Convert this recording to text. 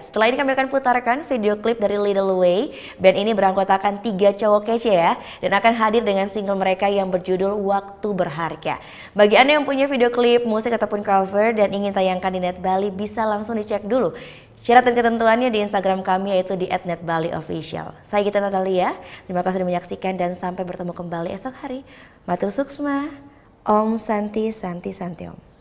Setelah ini kami akan putarkan video klip dari Little Way. Band ini beranggotakan 3 cowok kece ya, dan akan hadir dengan single mereka yang berjudul Waktu Berharga. Bagi Anda yang punya video klip, musik ataupun cover dan ingin tayangkan di Net Bali, bisa langsung dicek dulu syarat dan ketentuannya di Instagram kami, yaitu di @netbaliofficial. Saya Gita Natalia, terima kasih sudah menyaksikan dan sampai bertemu kembali esok hari. Matur suksma, Om Santi Santi Santi Om.